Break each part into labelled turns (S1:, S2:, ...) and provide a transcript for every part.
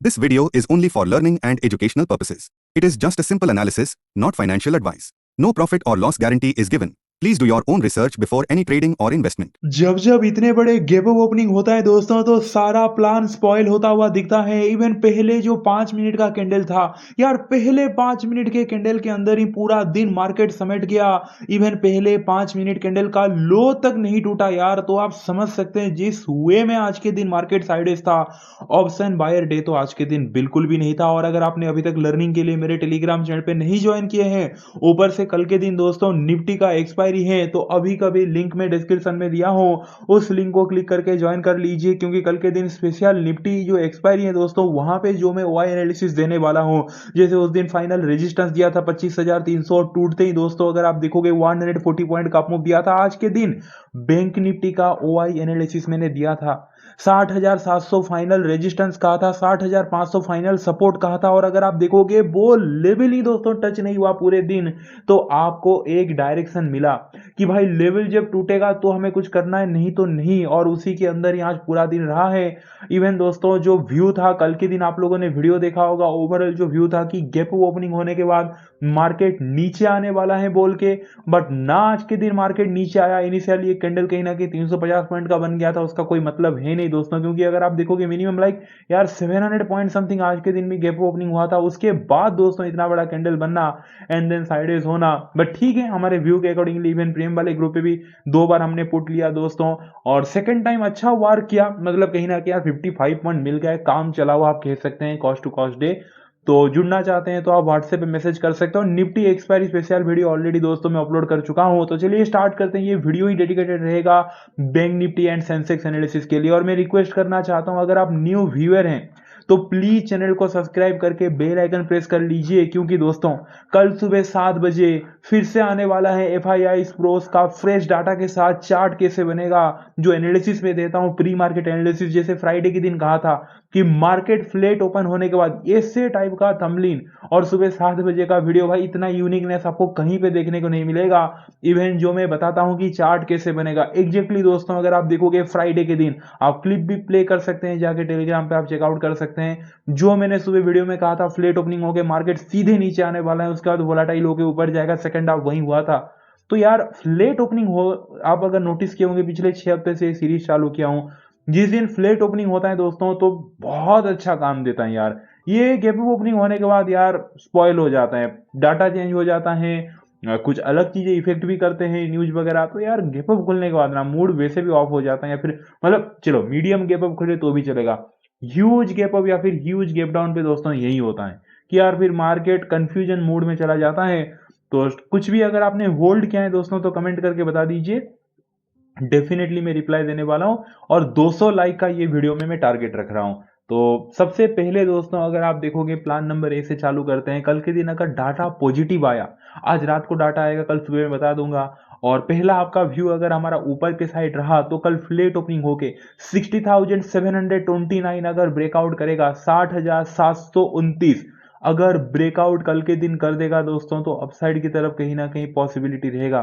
S1: This video is only for learning and educational purposes. It is just a simple analysis, not financial advice. No profit or loss guarantee is given. Please do your own research before any trading or investment.
S2: जब जब इतने बड़े gap up opening होता है दोस्तों तो सारा plan spoil होता हुआ दिखता है। इवन पहले जो 5 मिनट का कैंडल था यार, पहले 5 मिनट के कैंडल के अंदर ही पूरा दिन मार्केट समेट गया। इवन पहले 5 मिनट कैंडल का लो तक नहीं टूटा यार। तो आप समझ सकते हैं जिस वे में आज के दिन मार्केट साइडेज था। ऑप्शन बायर डे तो आज के दिन बिल्कुल भी नहीं था। और अगर आपने अभी तक लर्निंग के लिए मेरे टेलीग्राम चैनल पे नहीं ज्वाइन किए हैं, ऊपर से कल के दिन दोस्तों निफ्टी का एक्सपायरी है, तो अभी कभी लिंक में डिस्क्रिप्शन में दिया हो, उस लिंक को क्लिक करके ज्वाइन कर लीजिए। क्योंकि कल के दिन स्पेशल निफ्टी जो एक्सपायरी है दोस्तों, वहां पे जो मैं ओआई एनालिसिस देने वाला हूं। जैसे उस दिन फाइनल रेजिस्टेंस दिया था 25,300, टूटते ही दोस्तों अगर आप देखोगे 140 पॉइंट का मूव दिया था। आज के दिन बैंक निफ्टी का ओआई एनालिसिस मैंने दिया था। 60,700 फाइनल रेजिस्टेंस कहा था, 60,500 फाइनल सपोर्ट कहा था। और अगर आप देखोगे वो लेवल ही दोस्तों टच नहीं हुआ पूरे दिन। तो आपको एक डायरेक्शन मिला कि भाई लेवल जब टूटेगा तो हमें कुछ करना है, नहीं तो नहीं। और उसी के अंदर ही आज पूरा दिन रहा है। इवन दोस्तों जो व्यू था कल के दिन, आप लोगों ने वीडियो देखा होगा, ओवरऑल जो व्यू था कि गैप ओपनिंग होने के बाद मार्केट नीचे आने वाला है बोल के, बट ना आज के दिन मार्केट नीचे आया। इनिशियली एक कैंडल कहीं ना कहीं 350 पॉइंट का बन गया था, उसका कोई मतलब है नहीं दोस्तों। क्योंकि अगर आप देखोगे मिनिमम लाइक यार 700 पॉइंट समथिंग आज के दिन में गैप ओपनिंग हुआ था। उसके बाद दोस्तों इतना बड़ा कैंडल बनना एंड देन साइडेज होना, बट ठीक है, हमारे व्यू के अकॉर्डिंगली इवन प्रीमियम वाले ग्रुप पे भी 2 बार हमने पुट लिया दोस्तों। और सेकंड टाइम अच्छा वार किया, मतलब कहीं ना कहीं यार 55 पॉइंट मिल गए, काम चला हुआ आप कह सकते हैं कॉस्ट टू कॉस्ट डे। तो जुड़ना चाहते हैं तो आप व्हाट्सएप पे मैसेज कर सकते हो। Nifty expiry special video already दोस्तों मैं अपलोड कर चुका हूं। तो चलिए स्टार्ट करते हैं। ये वीडियो ही डेडिकेटेड रहेगा bank Nifty and Sensex analysis के लिए। और मैं रिक्वेस्ट करना चाहता हूं, अगर आप न्यू व्यूअर हैं तो प्लीज चैनल को सब्सक्राइब करके बेल आइकन प्रेस कर लीजिए। क्योंकि दोस्तों कल सुबह 7 बजे फिर से आने वाला है एफआईआई प्रोस का फ्रेश डाटा के साथ चार्ट कैसे बनेगा, जो एनालिसिस में देता हूं प्री मार्केट एनालिसिस। जैसे फ्राइडे के दिन कहा था कि मार्केट फ्लैट ओपन होने के बाद ऐसे टाइप का थंबनेल और सुबह 7 बजे का वीडियो, भाई इतना यूनिकनेस आपको कहीं पे देखने को नहीं मिलेगा। इवन जो मैं बताता हूं कि चार्ट कैसे बनेगा एग्जैक्टली दोस्तों, अगर आप देखोगे फ्राइडे के दिन, आप क्लिप भी प्ले कर सकते हैं जाके टेलीग्राम पे आप चेकआउट कर सकते हैं। जो मैंने सुबह वीडियो में कहा था फ्लैट ओपनिंग होकर मार्केट सीधे नीचे आने वाला है, उसके बाद वोलाटाइल होकर ऊपर जाएगा, सेकंड हाफ वही हुआ था। तो यार फ्लैट ओपनिंग हो, आप अगर नोटिस किए होंगे पिछले 6 हफ्ते से सीरीज चालू किया हूं, जिस दिन फ्लैट ओपनिंग होता है दोस्तों तो बहुत अच्छा काम देता है यार। ये गैप अप ओपनिंग होने के बाद यार स्पॉइल हो जाता है, डाटा चेंज हो जाता है, कुछ अलग चीजें इफेक्ट भी करते हैं न्यूज वगैरह। तो यार गैप अप खुलने के बाद ना मूड वैसे भी ऑफ हो जाता है, या फिर मतलब चलो मीडियम गैप अप खुले तो भी चलेगा, ह्यूज गैप अप या फिर ह्यूज गैप डाउन पे दोस्तों यही होता है कि यार फिर मार्केट कंफ्यूजन मूड में चला जाता है। तो कुछ भी अगर आपने होल्ड किया है दोस्तों तो कमेंट करके बता दीजिए, डेफिनेटली मैं रिप्लाई देने वाला हूं। और 200 लाइक का ये वीडियो में मैं टारगेट रख रहा हूं। तो सबसे पहले दोस्तों अगर आप देखोगे प्लान नंबर ए से चालू करते हैं। कल के दिन अगर डाटा पॉजिटिव आया, आज रात को डाटा आएगा, कल सुबह में बता दूंगा। और पहला आपका व्यू अगर हमारा ऊपर के साइड रहा तो कल फ्लैट ओपनिंग होके 60,729 अगर ब्रेकआउट करेगा, 60,729 अगर ब्रेकआउट कल के दिन कर देगा दोस्तों, तो अपसाइड की तरफ कहीं ना कहीं पॉसिबिलिटी रहेगा।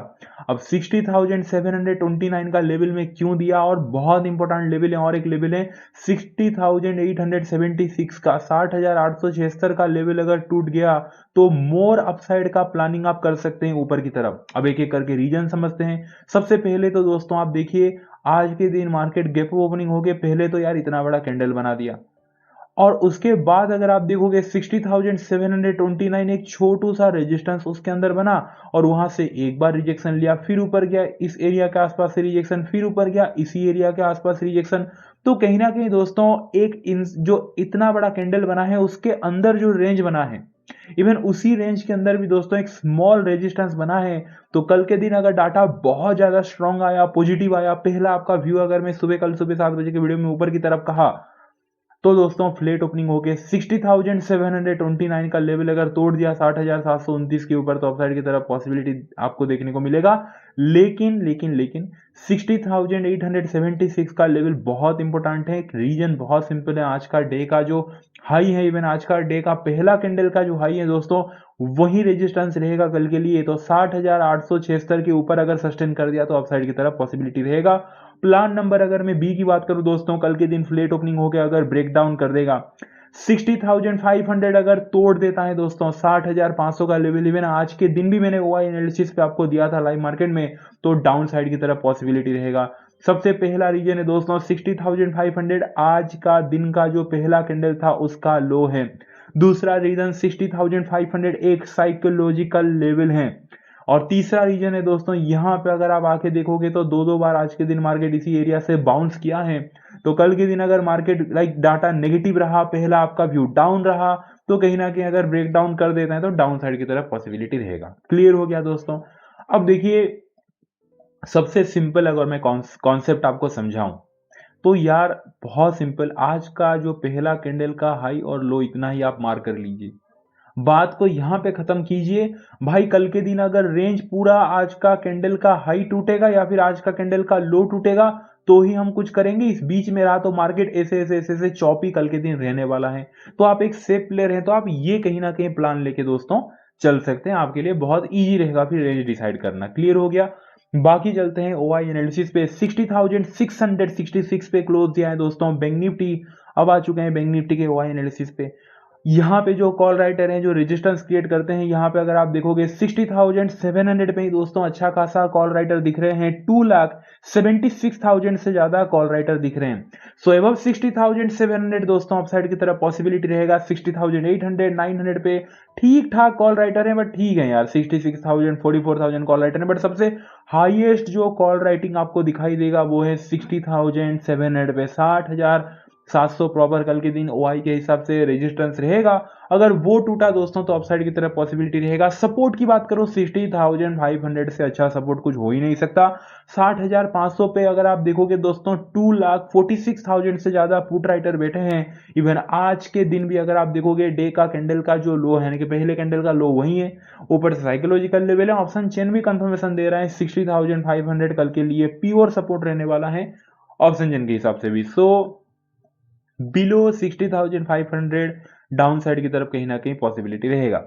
S2: अब 60,729 का लेवल में क्यों दिया, और बहुत इंपॉर्टेंट लेवल है, और एक लेवल है 60,876 का, 60,876 का लेवल अगर टूट गया तो मोर अपसाइड का प्लानिंग आप कर सकते हैं ऊपर की तरफ। अब एक एक करके रीजन समझते हैं। सबसे पहले तो दोस्तों आप देखिए आज के दिन मार्केट गैप ओपनिंग हो गए, पहले तो यार इतना बड़ा कैंडल बना दिया, और उसके बाद अगर आप देखोगे 60,729 एक छोटू सा रेजिस्टेंस उसके अंदर बना, और वहां से एक बार रिजेक्शन लिया, फिर ऊपर गया इस एरिया के आसपास से रिजेक्शन, फिर ऊपर गया इसी एरिया के आसपास रिजेक्शन। तो कहीं ना कहीं दोस्तों एक जो इतना बड़ा कैंडल बना है उसके अंदर जो रेंज बना है, इवन उसी रेंज के अंदर भी दोस्तों एक स्मॉल रेजिस्टेंस बना है। तो कल के दिन अगर डाटा बहुत ज्यादा स्ट्रांग आया, पॉजिटिव आया, पहला आपका व्यू अगर मैं कल सुबह 7 बजे के वीडियो में ऊपर की तरफ कहा, तो दोस्तों फ्लैट ओपनिंग होके 60,729 का लेवल अगर तोड़ दिया 60,729 के ऊपर, तो अपसाइड की तरफ पॉसिबिलिटी आपको देखने को मिलेगा। लेकिन लेकिन लेकिन 60,876 का लेवल बहुत इंपॉर्टेंट है। एक रीजन बहुत सिंपल है, आज का डे का जो हाई है, इवन आज का डे का पहला कैंडल का जो हाई है दोस्तों, वही रेजिस्टेंस रहेगा कल के लिए। तो 60,876 के ऊपर अगर सस्टेन कर दिया तो अपसाइड की तरफ पॉसिबिलिटी रहेगा। प्लान नंबर अगर मैं बी की बात करूं दोस्तों, कल के दिन फ्लैट ओपनिंग होकर अगर ब्रेकडाउन कर देगा 60,500 अगर तोड़ देता है दोस्तों, 60,500 का लेवल, इवन आज के दिन भी मैंने ओआई एनालिसिस पे आपको दिया था लाइव मार्केट में, तो डाउन साइड की तरफ पॉसिबिलिटी रहेगा। सबसे पहला रीजन है दोस्तों 60,500, आज का दिन का जो पहला कैंडल था उसका लो है। दूसरा रीजन 60,500 एक साइकोलॉजिकल लेवल है। और तीसरा रीजन है दोस्तों, यहाँ पे अगर आप आके देखोगे तो दो दो बार आज के दिन मार्केट इसी एरिया से बाउंस किया है। तो कल के दिन अगर मार्केट डाटा नेगेटिव रहा, पहला आपका व्यू डाउन रहा, तो कहीं ना कहीं अगर ब्रेक डाउन कर देते हैं तो डाउन साइड की तरफ पॉसिबिलिटी रहेगा। क्लियर हो गया दोस्तों। अब देखिए, सबसे सिंपल अगर मैं कॉन्सेप्ट आपको समझाऊं तो यार बहुत सिंपल, आज का जो पहला कैंडल का हाई और लो इतना ही आप मार्क कर लीजिए, बात को यहां पे खत्म कीजिए। भाई कल के दिन अगर रेंज पूरा आज का कैंडल का हाई टूटेगा या फिर आज का कैंडल का लो टूटेगा तो ही हम कुछ करेंगे, इस बीच में रहा तो मार्केट ऐसे ऐसे ऐसे ऐसे चौपी कल के दिन रहने वाला है। तो आप एक सेफ प्लेयर हैं तो आप ये कहीं ना कहीं प्लान लेके दोस्तों चल सकते हैं, आपके लिए बहुत ईजी रहेगा फिर रेंज डिसाइड करना। क्लियर हो गया। बाकी चलते हैं ओआई एनालिसिस पे। 60,666 पे क्लोज दिया है दोस्तों बैंक निफ्टी। अब आ चुके हैं बैंक निफ्टी के ओआई एनालिसिस पे। यहाँ पे जो कॉल राइटर हैं जो रेजिस्टेंस क्रिएट करते हैं, यहाँ पे अगर आप देखोगे 60,700 पे ही दोस्तों अच्छा खासा कॉल राइटर दिख रहे हैं। 2,76,000 से ज्यादा कॉल राइटर दिख रहे हैं। सो एबव 60,700 दोस्तों अपसाइड की तरफ पॉसिबिलिटी रहेगा। 60,800 900 पे ठीक ठाक कॉल राइटर है, बट ठीक है यार, 66,000 44,000 कॉल राइटर है, बट सबसे हाईएस्ट जो कॉल राइटिंग आपको दिखाई देगा वो है 60,700 पे। 60,700 प्रॉपर कल के दिन ओआई के हिसाब से रेजिस्टेंस रहेगा। अगर वो टूटा दोस्तों तो अपसाइड की तरफ पॉसिबिलिटी रहेगा। सपोर्ट की बात करो 60,500 से अच्छा सपोर्ट कुछ हो ही नहीं सकता। 60,500 पे अगर आप देखोगे दोस्तों 2,46,000 से ज्यादा पुट राइटर बैठे हैं। इवन आज के दिन भी अगर आप देखोगे डे का कैंडल का जो लो है, यानी कि पहले कैंडल का लो वही है, ऊपर से साइकोलॉजिकल लेवल है। ऑप्शन चेन भी कंफर्मेशन दे रहा है 60,500 कल के लिए प्योर सपोर्ट रहने वाला है ऑप्शन चेन के हिसाब से भी। सो बिलो 60,500 डाउन साइड की तरफ कहीं ना कहीं पॉसिबिलिटी रहेगा।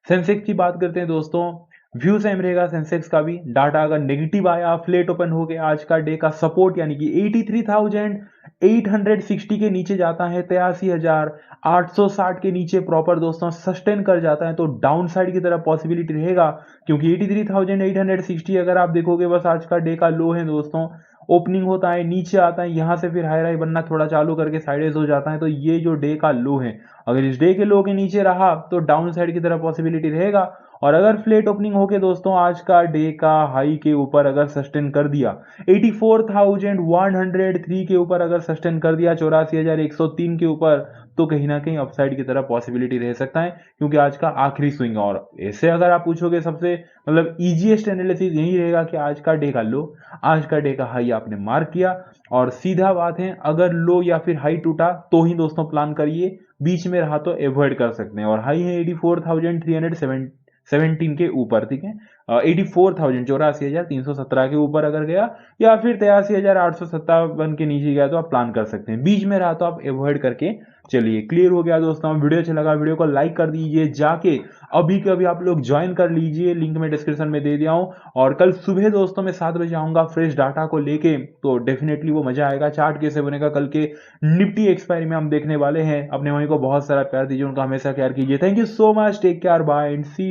S2: सेंसेक्स की बात करते हैं दोस्तों, व्यू सेम रहेगा सेंसेक्स का भी। डाटा अगर नेगेटिव आया, फ्लेट ओपन हो गया, आज का डे का सपोर्ट यानी कि 83,860 के नीचे जाता है, 83,860 के नीचे प्रॉपर दोस्तों सस्टेन कर जाता है तो डाउन साइड की तरफ पॉसिबिलिटी रहेगा। क्योंकि 83,860 अगर आप देखोगे बस आज का डे का लो है दोस्तों, ओपनिंग होता है नीचे आता है, यहां से फिर हाई राई बनना थोड़ा चालू करके साइडेज हो जाता है, तो ये जो डे का लो है अगर इस डे के लो के नीचे रहा तो डाउन साइड की तरफ पॉसिबिलिटी रहेगा। और अगर फ्लेट ओपनिंग होके दोस्तों आज का डे का हाई के ऊपर अगर सस्टेन कर दिया, 84,103 के ऊपर अगर सस्टेन कर दिया, 84,103 के ऊपर, तो कहीं ना कहीं अपसाइड की तरफ पॉसिबिलिटी रह सकता है क्योंकि आज का आखिरी स्विंग। और ऐसे अगर आप पूछोगे सबसे इजीएस्ट एनालिसिस यही रहेगा कि आज का डे का लो, आज का डे का हाई आपने मार्क किया और सीधा बात है अगर लो या फिर हाई टूटा तो ही दोस्तों प्लान करिए, बीच में रहा तो अवॉइड कर सकते हैं। और हाई है 84,317 के ऊपर, ठीक है, 84,317 के ऊपर अगर गया या फिर 83,857 के नीचे गया तो आप प्लान कर सकते हैं, बीच में रहा तो आप अवॉइड करके चलिए। क्लियर हो गया दोस्तों। वीडियो अच्छा लगा वीडियो को लाइक कर दीजिए, जाके अभी के अभी आप लोग ज्वाइन कर लीजिए, लिंक में डिस्क्रिप्शन में दे दिया हूं। और कल सुबह दोस्तों मैं 7 बजे आऊंगा फ्रेश डाटा को लेके, तो डेफिनेटली वो मजा आएगा। चार्ट कैसे बनेगा कल के निफ्टी एक्सपायरी में हम देखने वाले हैं। अपने वहीं को बहुत सारा प्यार दीजिए, उनका हमेशा केयर कीजिए। Thank you so much, take care, bye and see you.